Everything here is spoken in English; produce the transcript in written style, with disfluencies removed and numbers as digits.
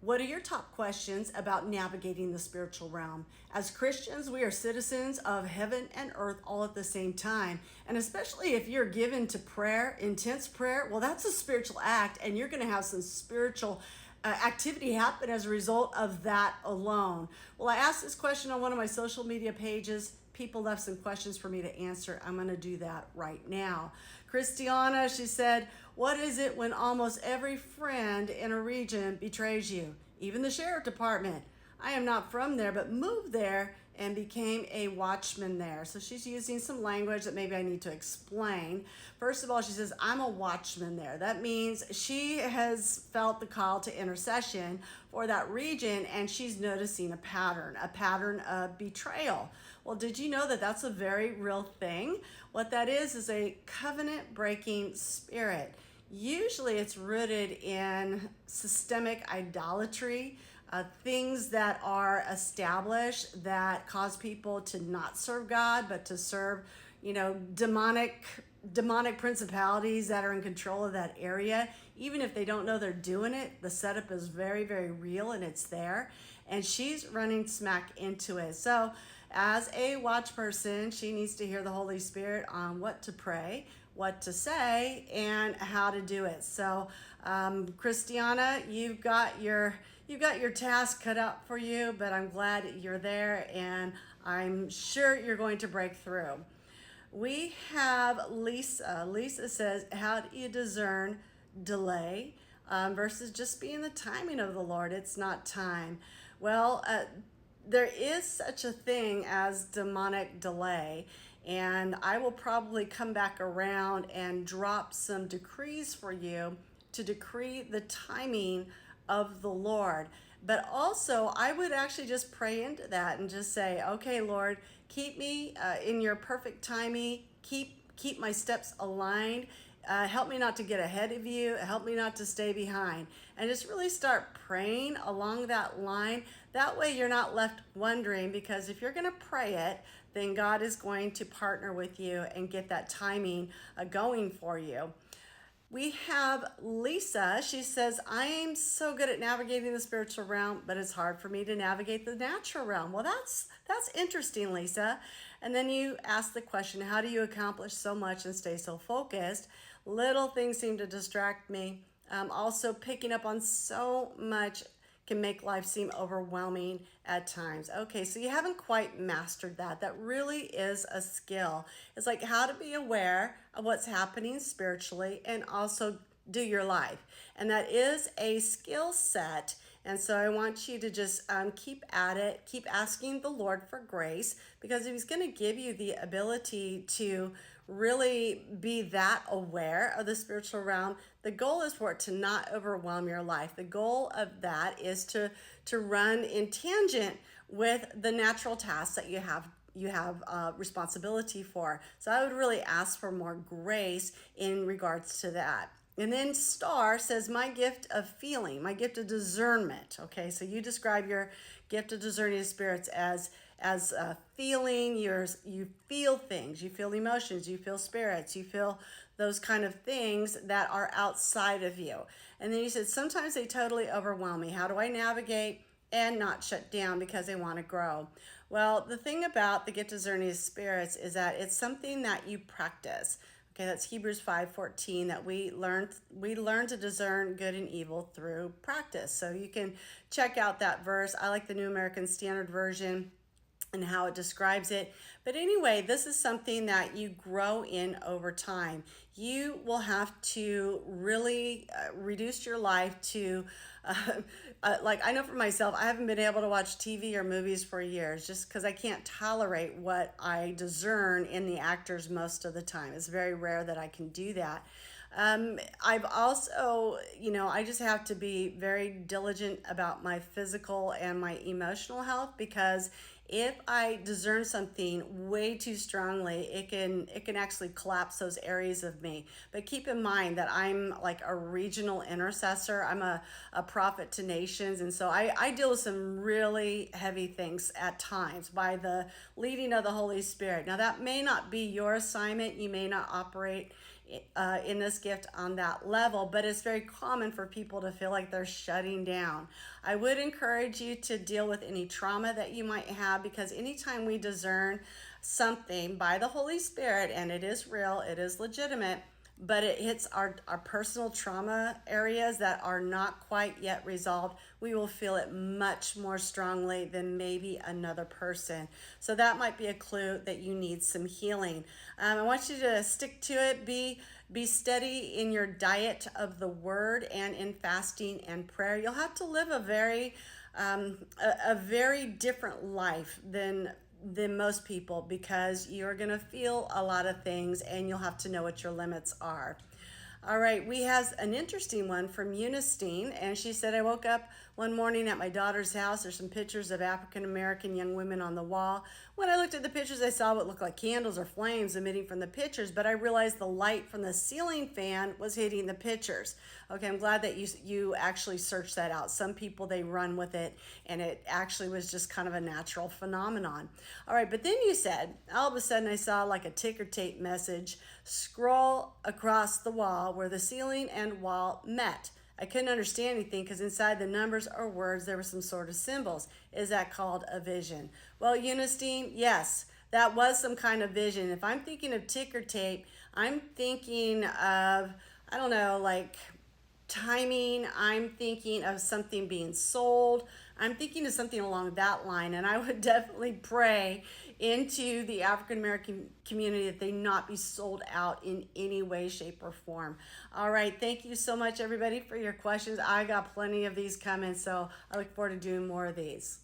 What are your top questions about navigating the spiritual realm? As Christians, we are citizens of heaven and earth all at the same time. And especially if you're given to prayer, intense prayer, well, that's a spiritual act, and you're going to have some spiritual activity happen as a result of that alone. Well, I asked this question on one of my social media pages. People left some questions for me to answer. I'm going to do that right now. Christiana, she said, what is it when almost every friend in a region betrays you? Even the sheriff department. I am not from there, but moved there and became a watchman there. So she's using some language that maybe I need to explain. First of all, she says, I'm a watchman there. That means she has felt the call to intercession for that region, and she's noticing a pattern of betrayal. Well, did you know that that's a very real thing? What that is a covenant breaking spirit. Usually it's rooted in systemic idolatry, things that are established that cause people to not serve God, but to serve, demonic principalities that are in control of that area. Even if they don't know they're doing it, the setup is very, very real and it's there. And she's running smack into it. So as a watch person, she needs to hear the Holy Spirit on what to pray, what to say, and how to do it. So Christiana, you've got your task cut out for you, but I'm glad you're there, and I'm sure you're going to break through. We have Lisa. Lisa says, how do you discern delay versus just being the timing of the Lord? It's not time. Well, there is such a thing as demonic delay, and I will probably come back around and drop some decrees for you to decree the timing of the Lord. But also, I would actually just pray into that and just say, okay, Lord, keep me in your perfect timing. Keep my steps aligned. Help me not to get ahead of you. Help me not to stay behind. And just really start praying along that line. That way you're not left wondering, because if you're going to pray it, then God is going to partner with you and get that timing going for you. We have Lisa. She says, I'm so good at navigating the spiritual realm, but it's hard for me to navigate the natural realm. Well, that's interesting, Lisa. And then you ask the question, how do you accomplish so much and stay so focused? Little things seem to distract me. Also, picking up on so much can make life seem overwhelming at times. Okay, so you haven't quite mastered that. That really is a skill. It's like how to be aware of what's happening spiritually and also do your life. And that is a skill set. And so I want you to just keep at it, keep asking the Lord for grace, because if He's going to give you the ability to really be that aware of the spiritual realm, the goal is for it to not overwhelm your life. The goal of that is to run in tangent with the natural tasks that you have responsibility for. So I would really ask for more grace in regards to that. And then Star says, my gift of feeling, my gift of discernment. Okay, so you describe your gift of discerning spirits as feeling. You feel things, you feel emotions, you feel spirits, you feel those kind of things that are outside of you. And then you said, sometimes they totally overwhelm me. How do I navigate and not shut down because I want to grow? Well, the thing about the gift of discerning spirits is that it's something that you practice. Okay, that's Hebrews 5:14, that we learn to discern good and evil through practice. So you can check out that verse. I like the New American Standard Version and how it describes it. But anyway, this is something that you grow in over time. You will have to really reduce your life to, like I know for myself, I haven't been able to watch TV or movies for years just because I can't tolerate what I discern in the actors most of the time. It's very rare that I can do that. I've also, I just have to be very diligent about my physical and my emotional health, because if I discern something way too strongly, it can actually collapse those areas of me. But keep in mind that I'm like a regional intercessor. I'm a prophet to nations. And so I deal with some really heavy things at times by the leading of the Holy Spirit. Now, that may not be your assignment. You may not operate in this gift on that level, but it's very common for people to feel like they're shutting down. I would encourage you to deal with any trauma that you might have, because anytime we discern something by the Holy Spirit, and it is real, it is legitimate, but it hits our personal trauma areas that are not quite yet resolved, we will feel it much more strongly than maybe another person. So that might be a clue that you need some healing. I want you to stick to it. Be steady in your diet of the word and in fasting and prayer. You'll have to live a very different life than most people, because you're going to feel a lot of things and you'll have to know what your limits are. All right, we have an interesting one from Eunice, and she said, I woke up one morning at my daughter's house. There's some pictures of African American young women on the wall. When I looked at the pictures, I saw what looked like candles or flames emitting from the pictures, but I realized the light from the ceiling fan was hitting the pictures. Okay, I'm glad that you actually searched that out. Some people, they run with it, and it actually was just kind of a natural phenomenon. All right, but then you said, all of a sudden I saw like a ticker tape message scroll across the wall where the ceiling and wall met. I couldn't understand anything because inside the numbers or words there were some sort of symbols. Is that called a vision? Well, Eunice, yes, that was some kind of vision. If I'm thinking of ticker tape, I'm thinking of, I don't know, like timing. I'm thinking of something being sold. I'm thinking of something along that line, and I would definitely pray into the African American community that they not be sold out in any way, shape, or form. All right, thank you so much, everybody, for your questions. I got plenty of these coming, so I look forward to doing more of these.